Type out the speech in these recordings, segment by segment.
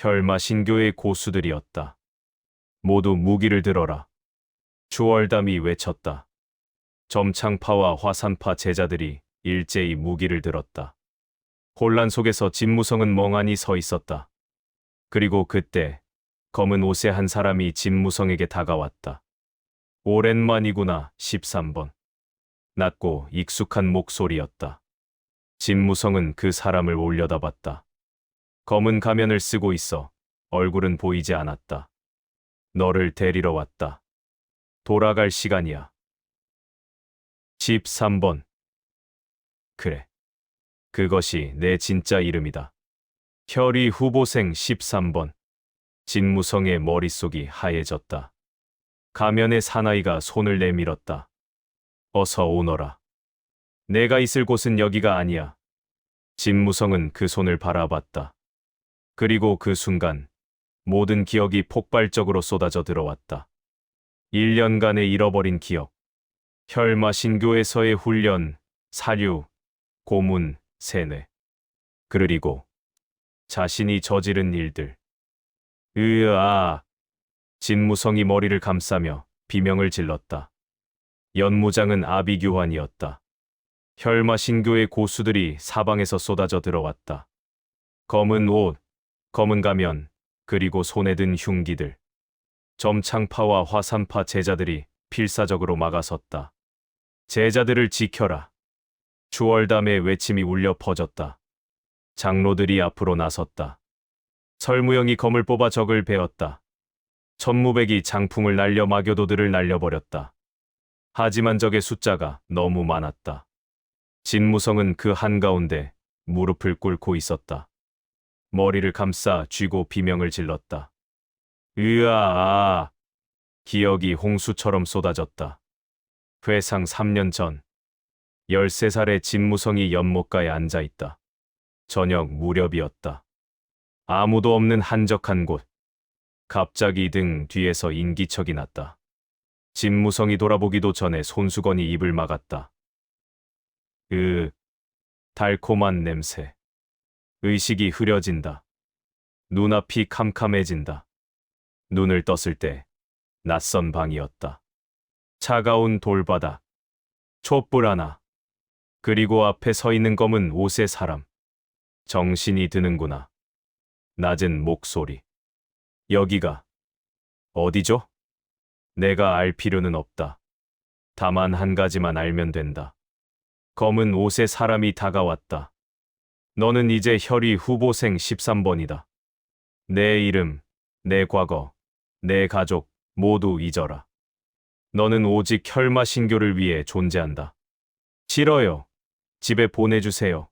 혈마신교의 고수들이었다. 모두 무기를 들어라. 주월담이 외쳤다. 점창파와 화산파 제자들이 일제히 무기를 들었다. 혼란 속에서 진무성은 멍하니 서 있었다. 그리고 그때 검은 옷의 한 사람이 진무성에게 다가왔다. 오랜만이구나, 13번. 낮고 익숙한 목소리였다. 진무성은 그 사람을 올려다봤다. 검은 가면을 쓰고 있어 얼굴은 보이지 않았다. 너를 데리러 왔다. 돌아갈 시간이야. 13번. 그래. 그것이 내 진짜 이름이다. 혈의 후보생 13번. 진무성의 머릿속이 하얘졌다. 가면의 사나이가 손을 내밀었다. 어서 오너라. 내가 있을 곳은 여기가 아니야. 진무성은 그 손을 바라봤다. 그리고 그 순간 모든 기억이 폭발적으로 쏟아져 들어왔다. 1년간의 잃어버린 기억, 혈마신교에서의 훈련, 사류, 고문, 세뇌, 그리고 자신이 저지른 일들. 으아! 진무성이 머리를 감싸며 비명을 질렀다. 연무장은 아비규환이었다. 혈마신교의 고수들이 사방에서 쏟아져 들어왔다. 검은 옷, 검은 가면, 그리고 손에 든 흉기들. 점창파와 화산파 제자들이 필사적으로 막아섰다. 제자들을 지켜라. 주월담의 외침이 울려 퍼졌다. 장로들이 앞으로 나섰다. 설무영이 검을 뽑아 적을 베었다. 천무백이 장풍을 날려 마교도들을 날려버렸다. 하지만 적의 숫자가 너무 많았다. 진무성은 그 한가운데 무릎을 꿇고 있었다. 머리를 감싸 쥐고 비명을 질렀다. 으아! 기억이 홍수처럼 쏟아졌다. 회상 3년 전, 13살의 진무성이 연못가에 앉아있다. 저녁 무렵이었다. 아무도 없는 한적한 곳. 갑자기 등 뒤에서 인기척이 났다. 진무성이 돌아보기도 전에 손수건이 입을 막았다. 달콤한 냄새. 의식이 흐려진다. 눈앞이 캄캄해진다. 눈을 떴을 때 낯선 방이었다. 차가운 돌바닥, 촛불 하나, 그리고 앞에 서 있는 검은 옷의 사람. 정신이 드는구나. 낮은 목소리. 여기가 어디죠? 내가 알 필요는 없다. 다만 한 가지만 알면 된다. 검은 옷의 사람이 다가왔다. 너는 이제 혈의 후보생 13번이다. 내 이름, 내 과거, 내 가족 모두 잊어라. 너는 오직 혈마신교를 위해 존재한다. 싫어요. 집에 보내주세요.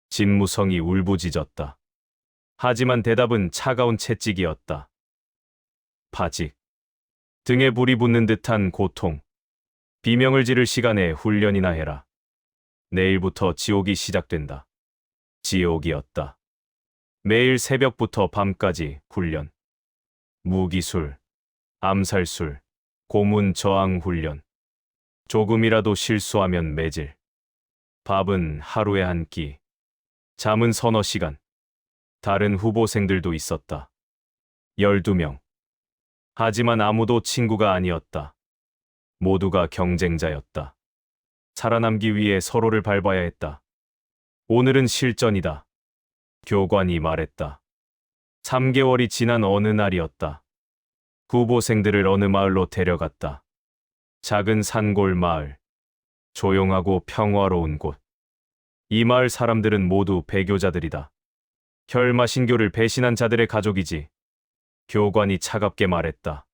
진무성이 울부짖었다. 하지만 대답은 차가운 채찍이었다. 파직. 등에 불이 붙는 듯한 고통. 비명을 지를 시간에 훈련이나 해라. 내일부터 지옥이 시작된다. 지옥이었다. 매일 새벽부터 밤까지 훈련. 무기술, 암살술, 고문 저항 훈련. 조금이라도 실수하면 매질. 밥은 하루에 한 끼. 잠은 서너 시간. 다른 후보생들도 있었다. 12명. 하지만 아무도 친구가 아니었다. 모두가 경쟁자였다. 살아남기 위해 서로를 밟아야 했다. 오늘은 실전이다. 교관이 말했다. 3개월이 지난 어느 날이었다. 후보생들을 어느 마을로 데려갔다. 작은 산골 마을. 조용하고 평화로운 곳. 이 마을 사람들은 모두 배교자들이다. 혈마신교를 배신한 자들의 가족이지. 교관이 차갑게 말했다.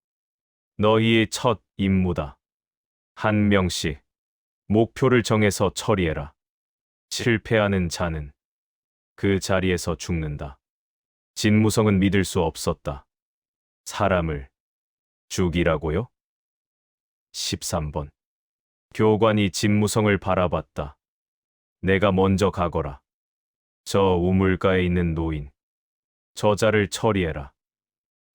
너희의 첫 임무다. 한 명씩 목표를 정해서 처리해라. 실패하는 자는 그 자리에서 죽는다. 진무성은 믿을 수 없었다. 사람을 죽이라고요? 13번. 교관이 진무성을 바라봤다. 내가 먼저 가거라. 저 우물가에 있는 노인. 저자를 처리해라.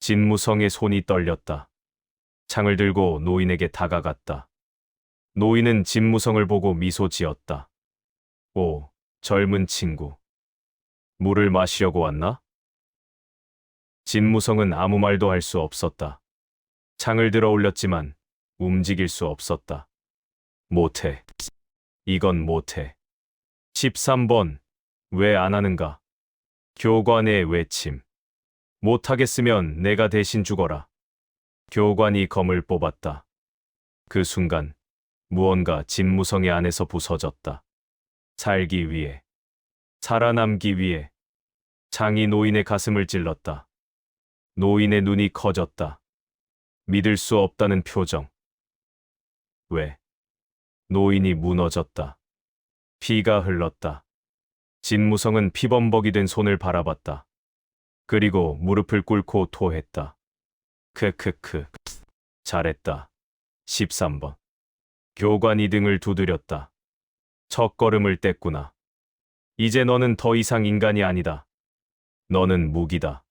진무성의 손이 떨렸다. 창을 들고 노인에게 다가갔다. 노인은 진무성을 보고 미소 지었다. 오, 젊은 친구. 물을 마시려고 왔나? 진무성은 아무 말도 할 수 없었다. 창을 들어 올렸지만 움직일 수 없었다. 못해. 이건 못해. 13번. 왜 안 하는가? 교관의 외침. 못하겠으면 내가 대신 죽어라. 교관이 검을 뽑았다. 그 순간 무언가 진무성의 안에서 부서졌다. 살기 위해, 살아남기 위해. 창이 노인의 가슴을 찔렀다. 노인의 눈이 커졌다. 믿을 수 없다는 표정. 왜? 노인이 무너졌다. 피가 흘렀다. 진무성은 피범벅이 된 손을 바라봤다. 그리고 무릎을 꿇고 토했다. 크크크. 잘했다. 13번. 교관이 등을 두드렸다. 첫걸음을 뗐구나. 이제 너는 더 이상 인간이 아니다. 너는 무기다.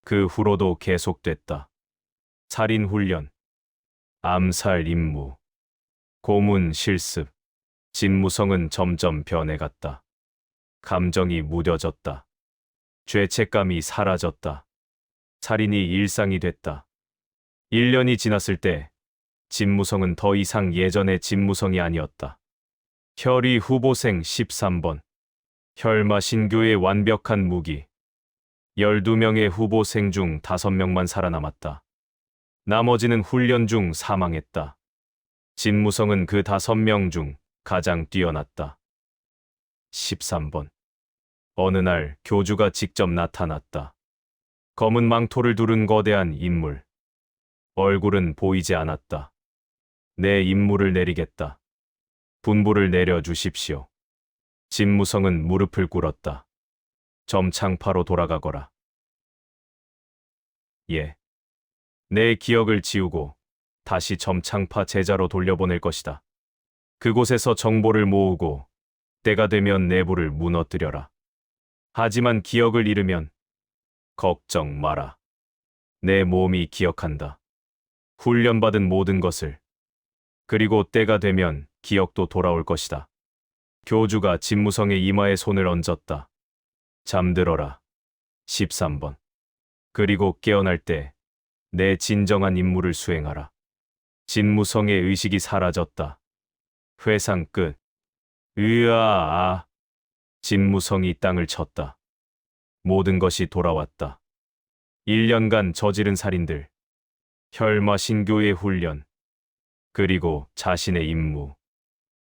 그 후로도 계속됐다. 살인 훈련, 암살 임무, 고문 실습. 진무성은 점점 변해갔다. 감정이 무뎌졌다. 죄책감이 사라졌다. 살인이 일상이 됐다. 1년이 지났을 때 진무성은 더 이상 예전의 진무성이 아니었다. 혈의 후보생 13번. 혈마신교의 완벽한 무기. 12명의 후보생 중 5명만 살아남았다. 나머지는 훈련 중 사망했다. 진무성은 그 5명 중 가장 뛰어났다. 13번. 어느 날 교주가 직접 나타났다. 검은 망토를 두른 거대한 인물. 얼굴은 보이지 않았다. 내 임무를 내리겠다. 분부를 내려주십시오. 진무성은 무릎을 꿇었다. 점창파로 돌아가거라. 예. 내 기억을 지우고 다시 점창파 제자로 돌려보낼 것이다. 그곳에서 정보를 모으고 때가 되면 내부를 무너뜨려라. 하지만 기억을 잃으면 걱정 마라. 내 몸이 기억한다. 훈련받은 모든 것을. 그리고 때가 되면 기억도 돌아올 것이다. 교주가 진무성의 이마에 손을 얹었다. 잠들어라. 13번. 그리고 깨어날 때 내 진정한 임무를 수행하라. 진무성의 의식이 사라졌다. 회상 끝. 으아아. 진무성이 땅을 쳤다. 모든 것이 돌아왔다. 1년간 저지른 살인들, 혈마신교의 훈련, 그리고 자신의 임무.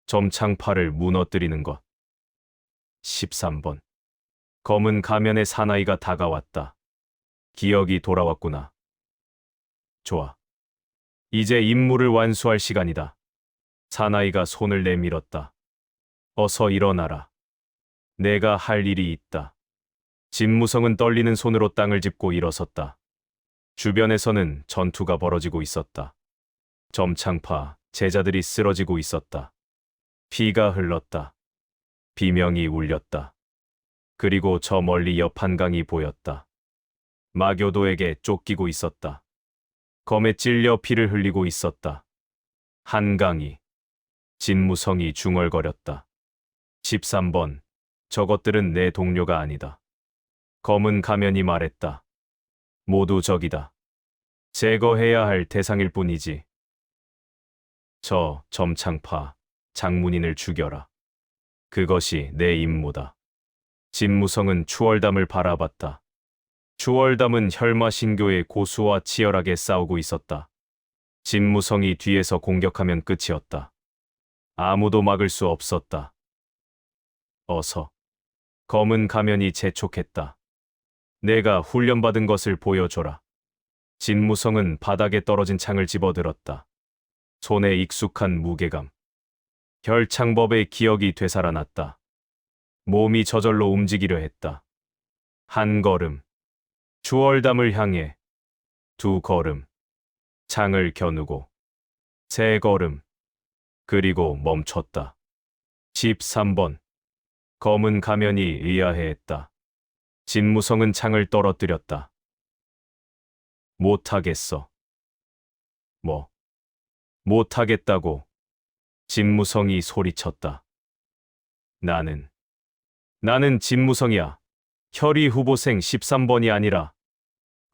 점창파를 무너뜨리는 것. 13번. 검은 가면의 사나이가 다가왔다. 기억이 돌아왔구나. 좋아. 이제 임무를 완수할 시간이다. 사나이가 손을 내밀었다. 어서 일어나라. 내가 할 일이 있다. 진무성은 떨리는 손으로 땅을 짚고 일어섰다. 주변에서는 전투가 벌어지고 있었다. 점창파 제자들이 쓰러지고 있었다. 피가 흘렀다. 비명이 울렸다. 그리고 저 멀리 옆 한강이 보였다. 마교도에게 쫓기고 있었다. 검에 찔려 피를 흘리고 있었다. 한강이. 진무성이 중얼거렸다. 13번. 저것들은 내 동료가 아니다. 검은 가면이 말했다. 모두 적이다. 제거해야 할 대상일 뿐이지. 저 점창파 장문인을 죽여라. 그것이 내 임무다. 진무성은 추월담을 바라봤다. 추월담은 혈마신교의 고수와 치열하게 싸우고 있었다. 진무성이 뒤에서 공격하면 끝이었다. 아무도 막을 수 없었다. 어서. 검은 가면이 재촉했다. 내가 훈련받은 것을 보여줘라. 진무성은 바닥에 떨어진 창을 집어들었다. 손에 익숙한 무게감. 혈창법의 기억이 되살아났다. 몸이 저절로 움직이려 했다. 한 걸음. 추월담을 향해. 2걸음. 창을 겨누고. 3걸음. 그리고 멈췄다. 13번. 검은 가면이 의아해했다. 진무성은 창을 떨어뜨렸다. 못하겠어. 뭐? 못하겠다고. 진무성이 소리쳤다. 나는 진무성이야. 혈의 후보생 13번이 아니라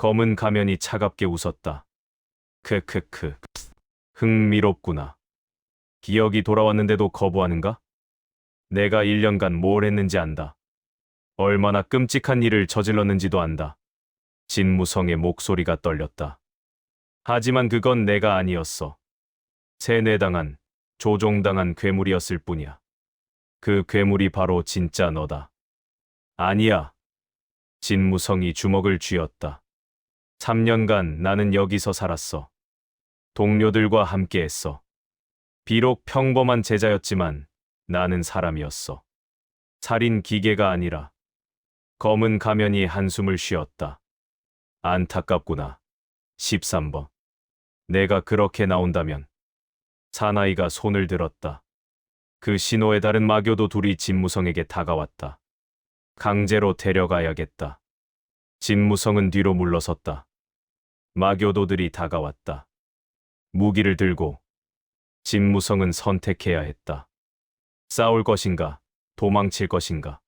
검은 가면이 차갑게 웃었다. 크크크. 흥미롭구나. 기억이 돌아왔는데도 거부하는가? 내가 1년간 뭘 했는지 안다. 얼마나 끔찍한 일을 저질렀는지도 안다. 진무성의 목소리가 떨렸다. 하지만 그건 내가 아니었어. 세뇌당한, 조종당한 괴물이었을 뿐이야. 그 괴물이 바로 진짜 너다. 아니야. 진무성이 주먹을 쥐었다. 3년간 나는 여기서 살았어. 동료들과 함께했어. 비록 평범한 제자였지만 나는 사람이었어. 살인 기계가 아니라. 검은 가면이 한숨을 쉬었다. 안타깝구나. 13번. 내가 그렇게 나온다면. 사나이가 손을 들었다. 그 신호에 다른 마교도 둘이 진무성에게 다가왔다. 강제로 데려가야겠다. 진무성은 뒤로 물러섰다. 마교도들이 다가왔다. 무기를 들고. 진무성은 선택해야 했다. 싸울 것인가, 도망칠 것인가.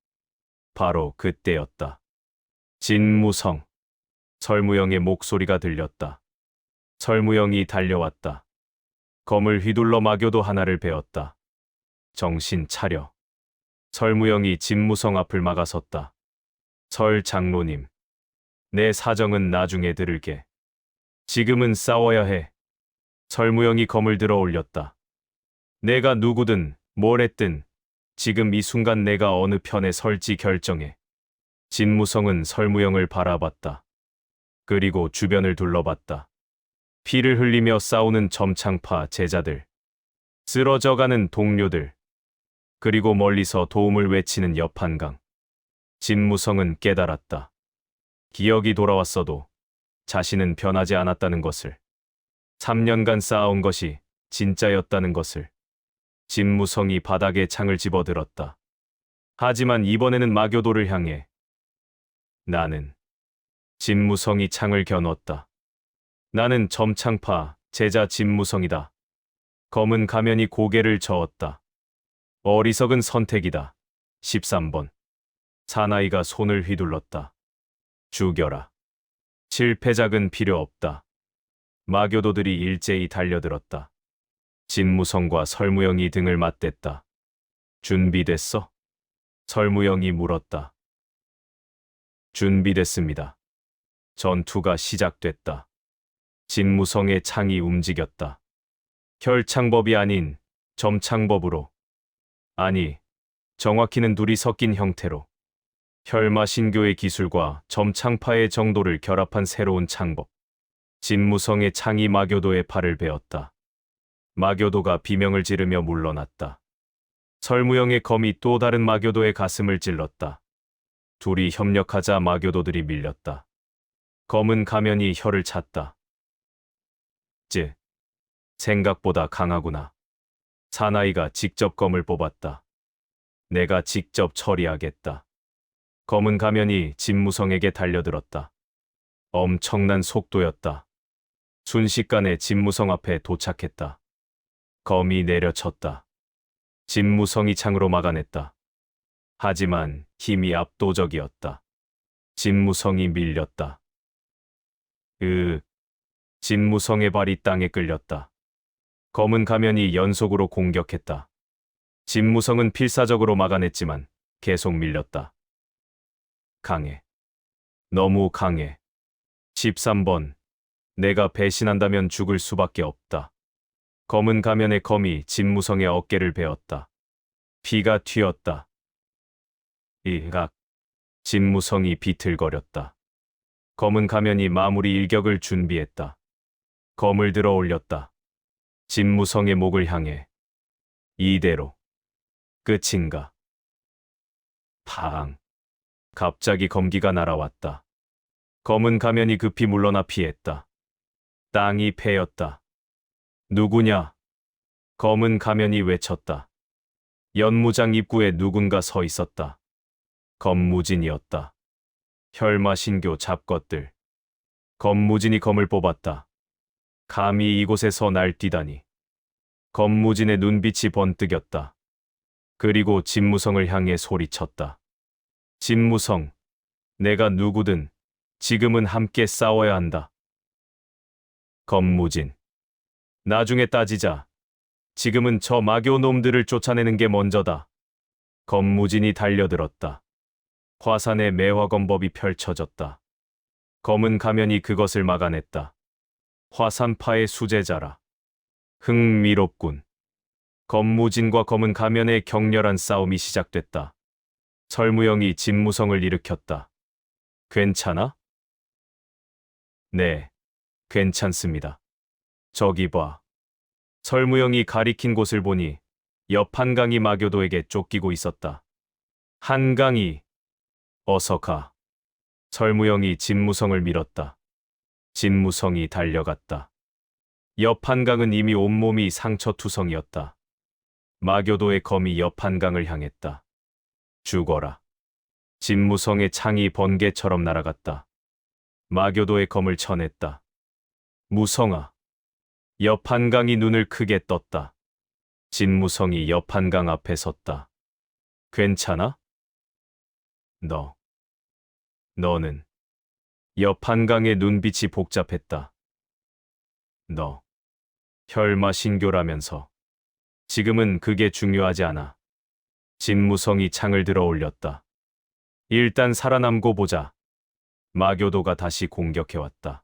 바로 그때였다. 진무성. 설무영의 목소리가 들렸다. 설무영이 달려왔다. 검을 휘둘러 마교도 하나를 베었다. 정신 차려. 설무영이 진무성 앞을 막아섰다. 설 장로님. 내 사정은 나중에 들을게. 지금은 싸워야 해. 설무영이 검을 들어 올렸다. 내가 누구든 뭘 했든 지금 이 순간 내가 어느 편에 설지 결정해. 진무성은 설무영을 바라봤다. 그리고 주변을 둘러봤다. 피를 흘리며 싸우는 점창파 제자들. 쓰러져가는 동료들. 그리고 멀리서 도움을 외치는 옆한강. 진무성은 깨달았다. 기억이 돌아왔어도 자신은 변하지 않았다는 것을. 3년간 쌓아온 것이 진짜였다는 것을. 진무성이 바닥에 창을 집어들었다. 하지만 이번에는 마교도를 향해. 나는. 진무성이 창을 겨눴다. 나는 점창파 제자 진무성이다. 검은 가면이 고개를 저었다. 어리석은 선택이다. 13번. 사나이가 손을 휘둘렀다. 죽여라. 실패작은 필요 없다. 마교도들이 일제히 달려들었다. 진무성과 설무영이 등을 맞댔다. 준비됐어? 설무영이 물었다. 준비됐습니다. 전투가 시작됐다. 진무성의 창이 움직였다. 혈창법이 아닌 점창법으로. 아니, 정확히는 둘이 섞인 형태로. 혈마신교의 기술과 점창파의 정도를 결합한 새로운 창법. 진무성의 창이 마교도의 팔을 베었다. 마교도가 비명을 지르며 물러났다. 설무영의 검이 또 다른 마교도의 가슴을 찔렀다. 둘이 협력하자 마교도들이 밀렸다. 검은 가면이 혀를 찼다. 생각보다 강하구나. 사나이가 직접 검을 뽑았다. 내가 직접 처리하겠다. 검은 가면이 진무성에게 달려들었다. 엄청난 속도였다. 순식간에 진무성 앞에 도착했다. 검이 내려쳤다. 진무성이 창으로 막아냈다. 하지만 힘이 압도적이었다. 진무성이 밀렸다. 진무성의 발이 땅에 끌렸다. 검은 가면이 연속으로 공격했다. 진무성은 필사적으로 막아냈지만 계속 밀렸다. 강해. 너무 강해. 13번. 내가 배신한다면 죽을 수밖에 없다. 검은 가면의 검이 진무성의 어깨를 베었다. 피가 튀었다. 진무성이 비틀거렸다. 검은 가면이 마무리 일격을 준비했다. 검을 들어 올렸다. 진무성의 목을 향해. 이대로. 끝인가? 팡. 갑자기 검기가 날아왔다. 검은 가면이 급히 물러나 피했다. 땅이 패였다. 누구냐? 검은 가면이 외쳤다. 연무장 입구에 누군가 서 있었다. 검무진이었다. 혈마신교 잡것들. 검무진이 검을 뽑았다. 감히 이곳에서 날뛰다니. 검무진의 눈빛이 번뜩였다. 그리고 진무성을 향해 소리쳤다. 진무성, 내가 누구든 지금은 함께 싸워야 한다. 검무진. 나중에 따지자. 지금은 저 마교 놈들을 쫓아내는 게 먼저다. 검무진이 달려들었다. 화산의 매화검법이 펼쳐졌다. 검은 가면이 그것을 막아냈다. 화산파의 수제자라. 흥미롭군. 검무진과 검은 가면의 격렬한 싸움이 시작됐다. 설무영이 진무성을 일으켰다. 괜찮아? 네, 괜찮습니다. 저기 봐. 설무영이 가리킨 곳을 보니 옆 한강이 마교도에게 쫓기고 있었다. 한강이, 어서 가. 설무영이 진무성을 밀었다. 진무성이 달려갔다. 옆 한강은 이미 온몸이 상처투성이었다. 마교도의 검이 옆 한강을 향했다. 죽어라. 진무성의 창이 번개처럼 날아갔다. 마교도의 검을 쳐냈다. 무성아. 옆 한강이 눈을 크게 떴다. 진무성이 옆 한강 앞에 섰다. 괜찮아? 너는. 옆 한강의 눈빛이 복잡했다. 너, 혈마신교라면서. 지금은 그게 중요하지 않아. 진무성이 창을 들어 올렸다. 일단 살아남고 보자. 마교도가 다시 공격해왔다.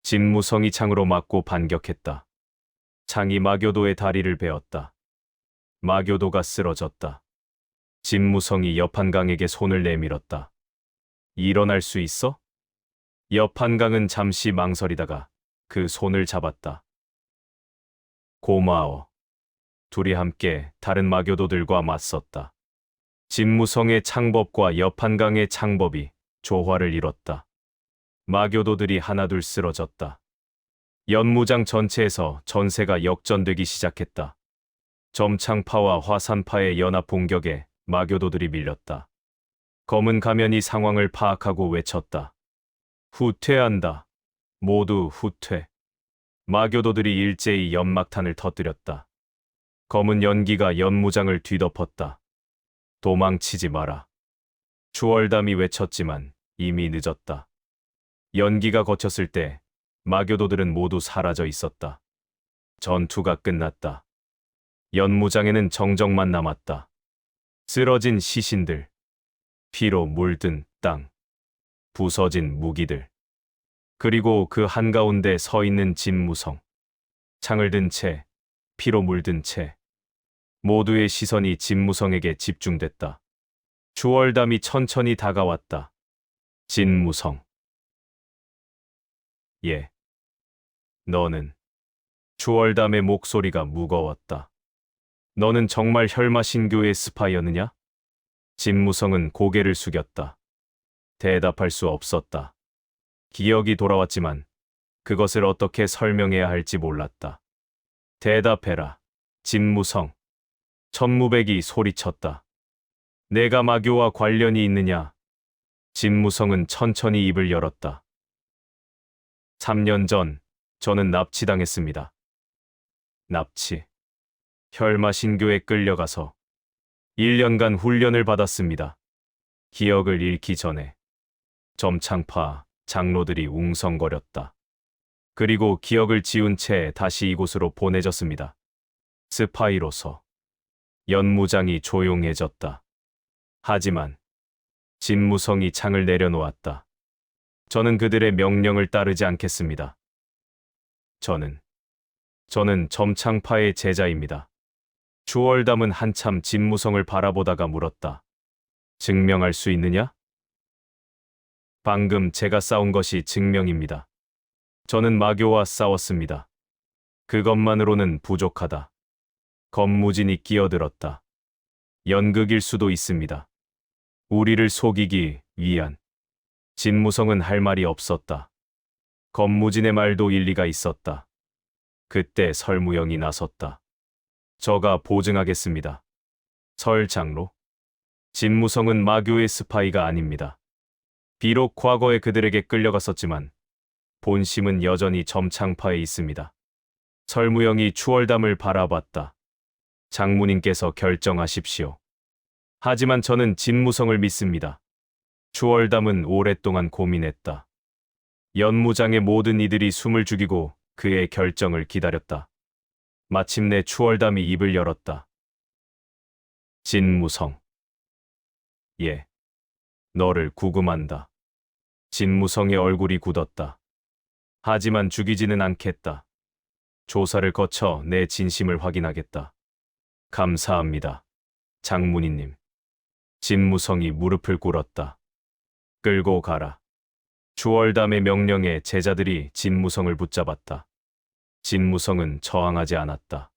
진무성이 창으로 맞고 반격했다. 창이 마교도의 다리를 베었다. 마교도가 쓰러졌다. 진무성이 옆 한강에게 손을 내밀었다. 일어날 수 있어? 옆 한강은 잠시 망설이다가 그 손을 잡았다. 고마워. 둘이 함께 다른 마교도들과 맞섰다. 진무성의 창법과 옆 한강의 창법이 조화를 이뤘다. 마교도들이 하나둘 쓰러졌다. 연무장 전체에서 전세가 역전되기 시작했다. 점창파와 화산파의 연합 공격에 마교도들이 밀렸다. 검은 가면이 상황을 파악하고 외쳤다. 후퇴한다. 모두 후퇴. 마교도들이 일제히 연막탄을 터뜨렸다. 검은 연기가 연무장을 뒤덮었다. 도망치지 마라. 추월담이 외쳤지만 이미 늦었다. 연기가 거쳤을 때 마교도들은 모두 사라져 있었다. 전투가 끝났다. 연무장에는 정적만 남았다. 쓰러진 시신들, 피로 물든 땅, 부서진 무기들, 그리고 그 한가운데 서 있는 진무성. 창을 든 채, 피로 물든 채, 모두의 시선이 진무성에게 집중됐다. 추월담이 천천히 다가왔다. 진무성. 예. 너는. 추월담의 목소리가 무거웠다. 너는 정말 혈마신교의 스파이였느냐? 진무성은 고개를 숙였다. 대답할 수 없었다. 기억이 돌아왔지만 그것을 어떻게 설명해야 할지 몰랐다. 대답해라, 진무성. 천무백이 소리쳤다. 내가 마교와 관련이 있느냐? 진무성은 천천히 입을 열었다. 3년 전 저는 납치당했습니다. 납치. 혈마신교에 끌려가서 1년간 훈련을 받았습니다. 기억을 잃기 전에 점창파 장로들이 웅성거렸다. 그리고 기억을 지운 채 다시 이곳으로 보내졌습니다. 스파이로서. 연무장이 조용해졌다. 하지만 진무성이 창을 내려놓았다. 저는 그들의 명령을 따르지 않겠습니다. 저는 점창파의 제자입니다. 추월담은 한참 진무성을 바라보다가 물었다. 증명할 수 있느냐? 방금 제가 싸운 것이 증명입니다. 저는 마교와 싸웠습니다. 그것만으로는 부족하다. 검무진이 끼어들었다. 연극일 수도 있습니다. 우리를 속이기 위한. 진무성은 할 말이 없었다. 검무진의 말도 일리가 있었다. 그때 설무영이 나섰다. 저가 보증하겠습니다. 설 장로. 진무성은 마교의 스파이가 아닙니다. 비록 과거에 그들에게 끌려갔었지만 본심은 여전히 점창파에 있습니다. 설무영이 추월담을 바라봤다. 장모님께서 결정하십시오. 하지만 저는 진무성을 믿습니다. 추월담은 오랫동안 고민했다. 연무장의 모든 이들이 숨을 죽이고 그의 결정을 기다렸다. 마침내 추월담이 입을 열었다. 진무성. 예. 너를 구금한다. 진무성의 얼굴이 굳었다. 하지만 죽이지는 않겠다. 조사를 거쳐 내 진심을 확인하겠다. 감사합니다. 장문희님. 진무성이 무릎을 꿇었다. 끌고 가라. 추월담의 명령에 제자들이 진무성을 붙잡았다. 진무성은 저항하지 않았다.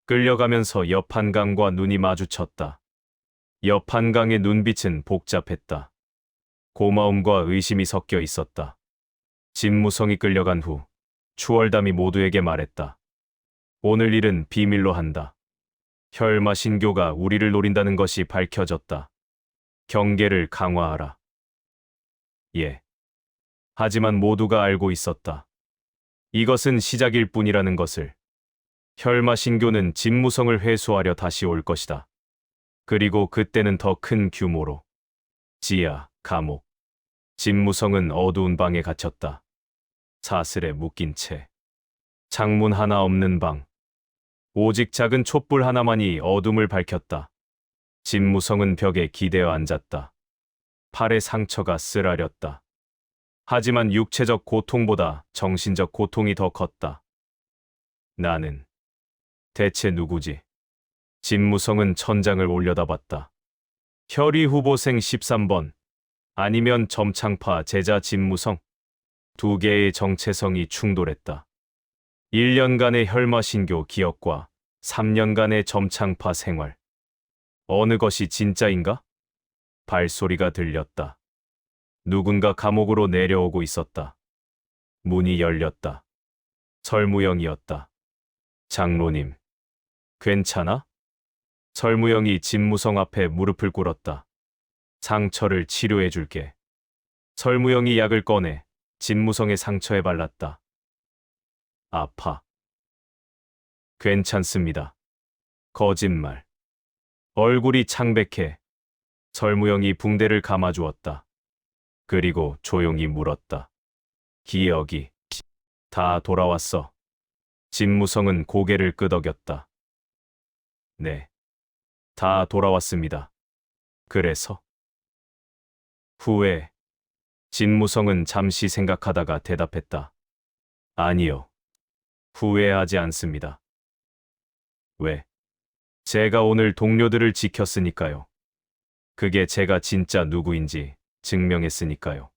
끌려가면서 여판강과 눈이 마주쳤다. 여판강의 눈빛은 복잡했다. 고마움과 의심이 섞여 있었다. 진무성이 끌려간 후 추월담이 모두에게 말했다. 오늘 일은 비밀로 한다. 혈마신교가 우리를 노린다는 것이 밝혀졌다. 경계를 강화하라. 예. 하지만 모두가 알고 있었다. 이것은 시작일 뿐이라는 것을. 혈마신교는 진무성을 회수하려 다시 올 것이다. 그리고 그때는 더 큰 규모로. 지하, 감옥. 진무성은 어두운 방에 갇혔다. 사슬에 묶인 채. 창문 하나 없는 방. 오직 작은 촛불 하나만이 어둠을 밝혔다. 진무성은 벽에 기대어 앉았다. 팔에 상처가 쓰라렸다. 하지만 육체적 고통보다 정신적 고통이 더 컸다. 나는 대체 누구지? 진무성은 천장을 올려다봤다. 혈위 후보생 13번, 아니면 점창파 제자 진무성. 두 개의 정체성이 충돌했다. 1년간의 혈마신교 기억과 3년간의 점창파 생활. 어느 것이 진짜인가? 발소리가 들렸다. 누군가 감옥으로 내려오고 있었다. 문이 열렸다. 설무영이었다. 장로님, 괜찮아? 설무영이 진무성 앞에 무릎을 꿇었다. 상처를 치료해 줄게. 설무영이 약을 꺼내 진무성의 상처에 발랐다. 아파. 괜찮습니다. 거짓말. 얼굴이 창백해. 설무영이 붕대를 감아주었다. 그리고 조용히 물었다. 기억이 다 돌아왔어. 진무성은 고개를 끄덕였다. 네. 다 돌아왔습니다. 그래서? 후회. 진무성은 잠시 생각하다가 대답했다. 아니요. 후회하지 않습니다. 왜? 제가 오늘 동료들을 지켰으니까요. 그게 제가 진짜 누구인지 증명했으니까요.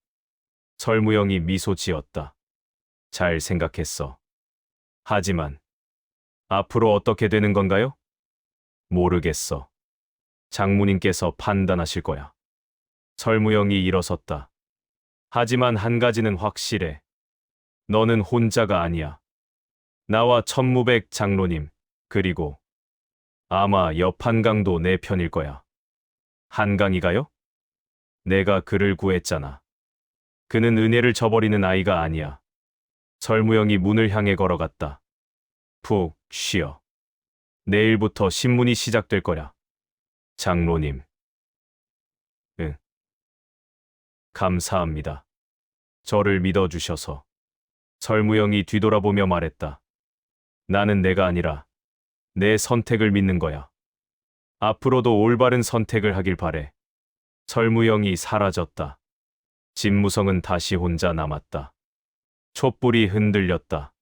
설무영이 미소 지었다. 잘 생각했어. 하지만 앞으로 어떻게 되는 건가요? 모르겠어. 장모님께서 판단하실 거야. 설무영이 일어섰다. 하지만 한 가지는 확실해. 너는 혼자가 아니야. 나와 천무백 장로님, 그리고 아마 여판강도 내 편일 거야. 한강이가요? 내가 그를 구했잖아. 그는 은혜를 저버리는 아이가 아니야. 설무영이 문을 향해 걸어갔다. 푹 쉬어. 내일부터 신문이 시작될 거야. 장로님. 응. 감사합니다. 저를 믿어주셔서. 설무영이 뒤돌아보며 말했다. 나는 내가 아니라 내 선택을 믿는 거야. 앞으로도 올바른 선택을 하길 바래. 설무영이 사라졌다. 진무성은 다시 혼자 남았다. 촛불이 흔들렸다.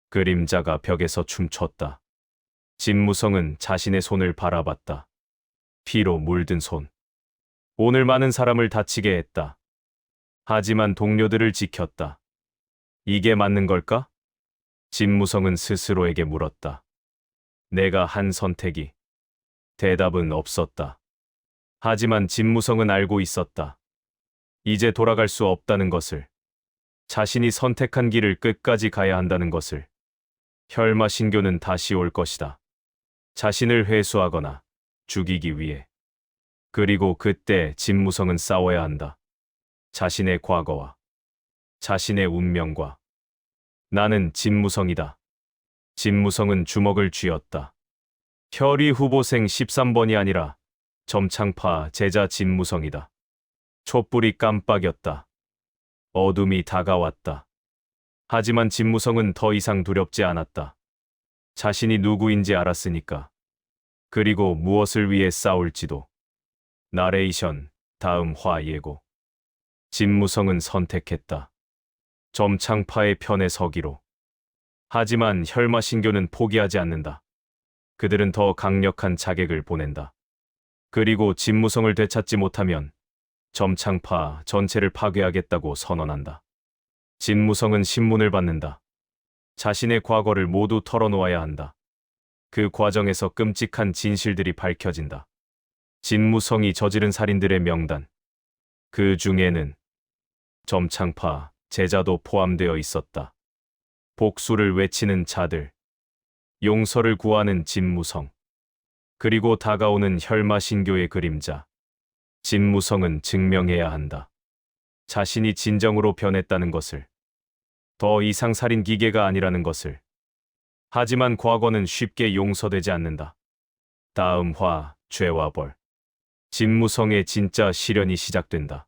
그림자가 벽에서 춤췄다. 진무성은 자신의 손을 바라봤다. 피로 물든 손. 오늘 많은 사람을 다치게 했다. 하지만 동료들을 지켰다. 이게 맞는 걸까? 진무성은 스스로에게 물었다. 내가 한 선택이. 대답은 없었다. 하지만 진무성은 알고 있었다. 이제 돌아갈 수 없다는 것을. 자신이 선택한 길을 끝까지 가야 한다는 것을. 혈마신교는 다시 올 것이다. 자신을 회수하거나 죽이기 위해. 그리고 그때 진무성은 싸워야 한다. 자신의 과거와 자신의 운명과. 나는 진무성이다. 진무성은 주먹을 쥐었다. 혈위 후보생 13번이 아니라 점창파 제자 진무성이다. 촛불이 깜빡였다. 어둠이 다가왔다. 하지만 진무성은 더 이상 두렵지 않았다. 자신이 누구인지 알았으니까. 그리고 무엇을 위해 싸울지도. 나레이션, 다음 화 예고. 진무성은 선택했다. 점창파의 편에 서기로. 하지만 혈마신교는 포기하지 않는다. 그들은 더 강력한 자객을 보낸다. 그리고 진무성을 되찾지 못하면 점창파 전체를 파괴하겠다고 선언한다. 진무성은 신문을 받는다. 자신의 과거를 모두 털어놓아야 한다. 그 과정에서 끔찍한 진실들이 밝혀진다. 진무성이 저지른 살인들의 명단. 그 중에는 점창파 제자도 포함되어 있었다. 복수를 외치는 자들, 용서를 구하는 진무성, 그리고 다가오는 혈마신교의 그림자. 진무성은 증명해야 한다. 자신이 진정으로 변했다는 것을. 더 이상 살인 기계가 아니라는 것을. 하지만 과거는 쉽게 용서되지 않는다. 다음 화, 죄와 벌. 진무성의 진짜 시련이 시작된다.